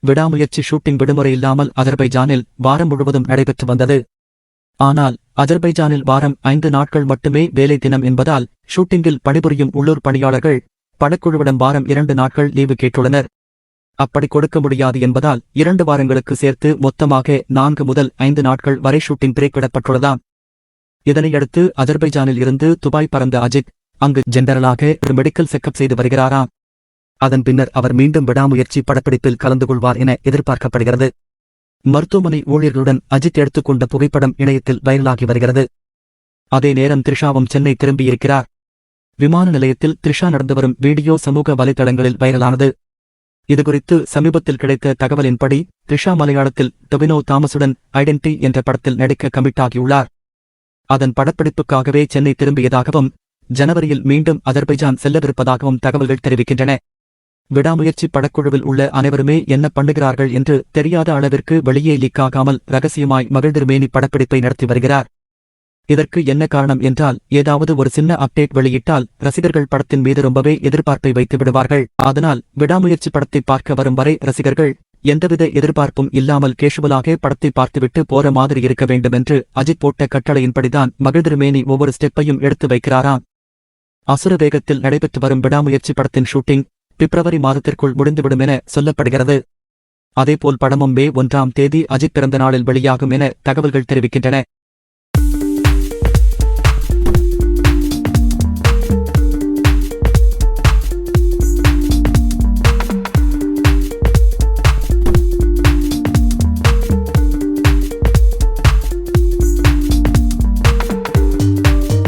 விடாமுயற்சி ஷூட்டிங் விடுமுறை இல்லாமல் அஜர்பைஜானில் வாரம் முழுவதும் நடைபெற்று வந்தது. ஆனால் அஜர்பைஜானில் வாரம் 5 நாட்கள் மட்டுமே வேலை தினம் என்பதால் ஷூட்டிங்கில் பணிபுரியும் உள்ளூர் பணியாளர்கள் படக்குழுவிடம் வாரம் 2 நாட்கள் லீவு கேட்டுள்ளனர். அப்படி கொடுக்க முடியாது என்பதால் 2 வாரங்களுக்கு சேர்த்து மொத்தமாக 4 முதல் 5 நாட்கள் வரை ஷூட்டிங் பிரேக் விடப்பட்டுள்ளதாம். இதனையடுத்து அஜர்பைஜானில் இருந்து துபாய் பறந்த அஜித் அங்கு ஜெனரலாக ஒரு மெடிக்கல் செக்கப் செய்து வருகிறாராம். அதன் பின்னர் அவர் மீண்டும் விடாமுயற்சி படப்பிடிப்பில் கலந்து கொள்வார் என எதிர்பார்க்கப்படுகிறது. மருத்துவமனை ஊழியர்களுடன் அஜித் எடுத்துக்கொண்ட புகைப்படம் இணையத்தில் வைரலாகி வருகிறது. அதே நேரம் த்ரிஷாவும் சென்னை திரும்பியிருக்கிறார். விமான நிலையத்தில் த்ரிஷா நடந்து வரும் வீடியோ சமூக வலைதளங்களில் வைரலானது. இதுகுறித்து சமீபத்தில் கிடைத்த தகவலின்படி த்ரிஷா மலையாளத்தில் டொவினோ தாமஸுடன் ஐடென்டி என்ற படத்தில் நடிக்க கமிட் ஆகியுள்ளார். அதன் படப்பிடிப்புக்காகவே சென்னை திரும்பியதாகவும் ஜனவரியில் மீண்டும் அஜர்பைஜான் செல்லவிருப்பதாகவும் தகவல்கள் தெரிவிக்கின்றன. விடாமுயற்சி படக்குழுவில் உள்ள அனைவருமே என்ன பண்ணுகிறார்கள் என்று தெரியாத அளவிற்கு வெளியே லீக்காகாமல் ரகசியமாய் மகிழ்திருமேனி படப்பிடிப்பை நடத்தி வருகிறார். இதற்கு என்ன காரணம் என்றால் ஏதாவது ஒரு சின்ன அப்டேட் வெளியிட்டால் ரசிகர்கள் படத்தின் மீது ரொம்பவே எதிர்பார்ப்பை வைத்து விடுவார்கள். அதனால் விடாமுயற்சி படத்தை பார்க்க வரும் வரை ரசிகர்கள் எந்தவித எதிர்பார்ப்பும் இல்லாமல் கேஷுவலாக படத்தை பார்த்துவிட்டு போற மாதிரி இருக்க வேண்டும் என்று அஜித் போட்ட கட்டளையின்படிதான் மகிழ்திருமேனி ஒவ்வொரு ஸ்டெப்பையும் எடுத்து வைக்கிறாராம். அசுர வேகத்தில் நடைபெற்று வரும் விடாமுயற்சி படத்தின் ஷூட்டிங் பிப்ரவரி மாதத்திற்குள் முடிந்துவிடும் என சொல்லப்படுகிறது. அதேபோல் படமும் மே 1ஆம் தேதி அஜித் பிறந்த நாளில் வெளியாகும் என தகவல்கள் தெரிவிக்கின்றன.